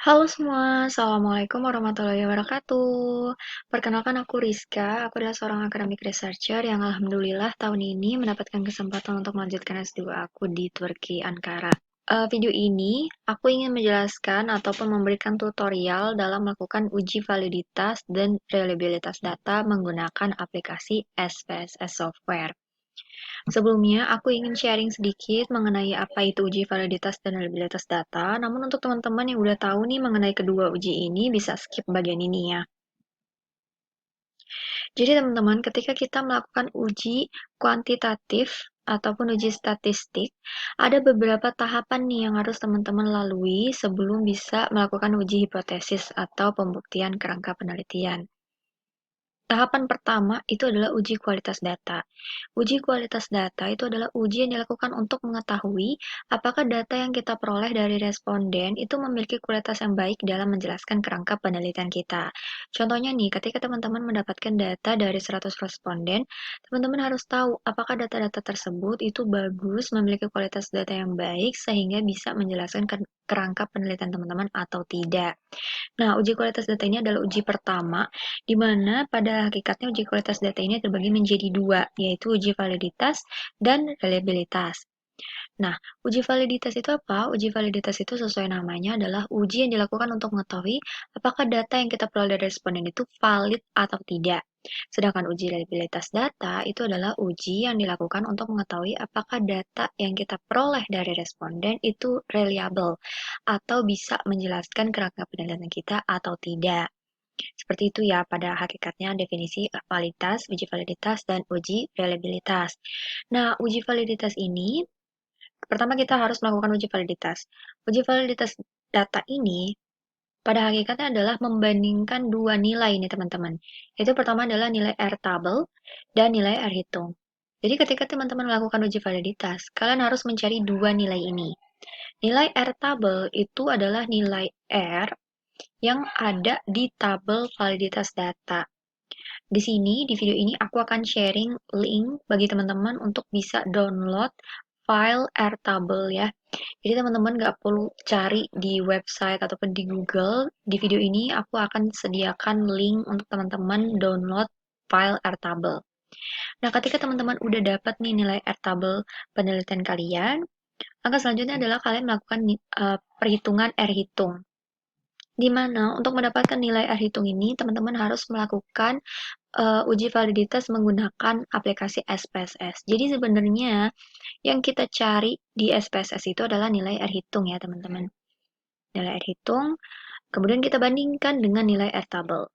Halo semua, Assalamualaikum warahmatullahi wabarakatuh. Perkenalkan aku Rizka, aku adalah seorang academic researcher yang alhamdulillah tahun ini mendapatkan kesempatan untuk melanjutkan S2 aku di Turki, Ankara. Video ini aku ingin menjelaskan ataupun memberikan tutorial dalam melakukan uji validitas dan reliabilitas data menggunakan aplikasi SPSS Software. Sebelumnya, aku ingin sharing sedikit mengenai apa itu uji validitas dan reliabilitas data. Namun untuk teman-teman yang udah tahu nih mengenai kedua uji ini, bisa skip bagian ini ya. Jadi teman-teman, ketika kita melakukan uji kuantitatif ataupun uji statistik, ada beberapa tahapan nih yang harus teman-teman lalui sebelum bisa melakukan uji hipotesis atau pembuktian kerangka penelitian. Tahapan pertama itu adalah uji kualitas data. Uji kualitas data itu adalah uji yang dilakukan untuk mengetahui apakah data yang kita peroleh dari responden itu memiliki kualitas yang baik dalam menjelaskan kerangka penelitian kita. Contohnya nih, ketika teman-teman mendapatkan data dari 100 responden, teman-teman harus tahu apakah data-data tersebut itu bagus, memiliki kualitas data yang baik, sehingga bisa menjelaskan kerangka penelitian teman-teman atau tidak. Nah, uji kualitas data ini adalah uji pertama, di mana pada hakikatnya uji kualitas data ini terbagi menjadi dua, yaitu uji validitas dan reliabilitas. Nah, uji validitas itu apa? Uji validitas itu sesuai namanya adalah uji yang dilakukan untuk mengetahui apakah data yang kita peroleh dari responden itu valid atau tidak. Sedangkan uji reliabilitas data itu adalah uji yang dilakukan untuk mengetahui apakah data yang kita peroleh dari responden itu reliable atau bisa menjelaskan kerangka penelitian kita atau tidak. Seperti itu ya pada hakikatnya definisi validitas, uji validitas, dan uji reliabilitas. Nah, uji validitas ini pertama kita harus melakukan uji validitas. Uji validitas data ini pada hakikatnya adalah membandingkan dua nilai nih teman-teman. Itu pertama adalah nilai R tabel dan nilai R hitung. Jadi ketika teman-teman melakukan uji validitas, kalian harus mencari dua nilai ini. Nilai R tabel itu adalah nilai R yang ada di tabel validitas data. Di sini, di video ini aku akan sharing link bagi teman-teman untuk bisa download file Airtable ya. Jadi teman-teman nggak perlu cari di website ataupun di Google. Di video ini aku akan sediakan link untuk teman-teman download file Airtable. Nah, ketika teman-teman udah dapat nih nilai Airtable penelitian kalian, langkah selanjutnya adalah kalian melakukan perhitungan R hitung. Di mana untuk mendapatkan nilai R hitung ini, teman-teman harus melakukan uji validitas menggunakan aplikasi SPSS. Jadi sebenarnya yang kita cari di SPSS itu adalah nilai R hitung ya teman-teman. Nilai R hitung, kemudian kita bandingkan dengan nilai R tabel.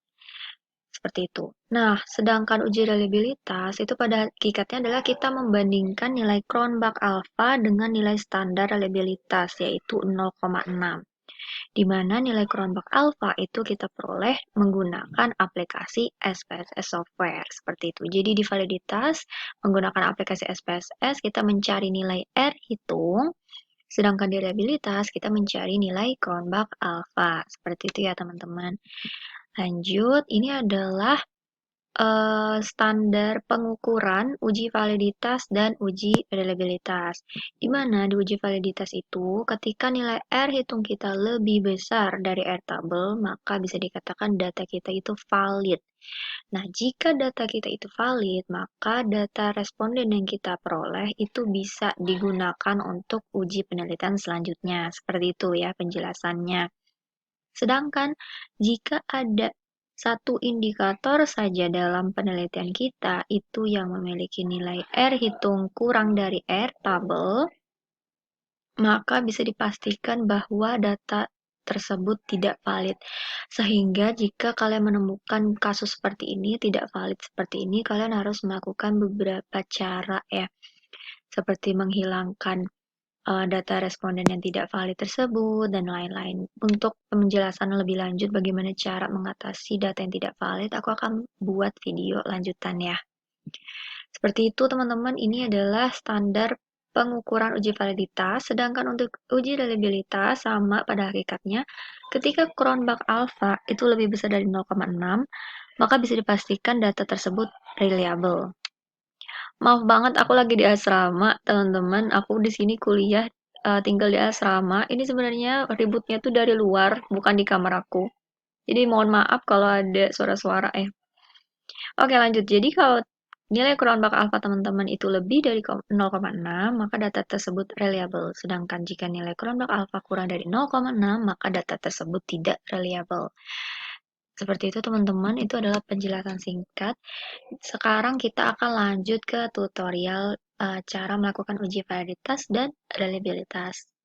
Seperti itu. Nah, sedangkan uji reliabilitas itu pada hakikatnya adalah kita membandingkan nilai Cronbach alpha dengan nilai standar reliabilitas, yaitu 0,6. Di mana nilai Cronbach alpha itu kita peroleh menggunakan aplikasi SPSS software seperti itu. Jadi di validitas menggunakan aplikasi SPSS kita mencari nilai R hitung, sedangkan di reliabilitas kita mencari nilai Cronbach alpha. Seperti itu ya teman-teman. Lanjut, ini adalah standar pengukuran uji validitas dan uji reliabilitas. Di mana di uji validitas itu, ketika nilai R hitung kita lebih besar dari R tabel, maka bisa dikatakan data kita itu valid. Nah, jika data kita itu valid, maka data responden yang kita peroleh itu bisa digunakan untuk uji penelitian selanjutnya. Seperti itu ya penjelasannya. Sedangkan jika ada satu indikator saja dalam penelitian kita itu yang memiliki nilai R hitung kurang dari R tabel, maka bisa dipastikan bahwa data tersebut tidak valid. Sehingga jika kalian menemukan kasus seperti ini, tidak valid seperti ini, kalian harus melakukan beberapa cara ya. Seperti menghilangkan data responden yang tidak valid tersebut, dan lain-lain. Untuk penjelasan lebih lanjut bagaimana cara mengatasi data yang tidak valid, aku akan buat video lanjutan ya. Seperti itu teman-teman, ini adalah standar pengukuran uji validitas, sedangkan untuk uji reliabilitas sama pada hakikatnya, ketika Cronbach alpha itu lebih besar dari 0,6, maka bisa dipastikan data tersebut reliable. Maaf banget aku lagi di asrama, teman-teman. Aku di sini kuliah tinggal di asrama, ini sebenarnya ributnya tuh dari luar, bukan di kamar aku. Jadi mohon maaf kalau ada suara-suara. Oke, lanjut. Jadi kalau nilai kurang bakal alfa teman-teman itu lebih dari 0,6, maka data tersebut reliable. Sedangkan jika nilai kurang bakal alfa kurang dari 0,6, maka data tersebut tidak reliable. Seperti itu teman-teman, itu adalah penjelasan singkat. Sekarang kita akan lanjut ke tutorial cara melakukan uji validitas dan reliabilitas.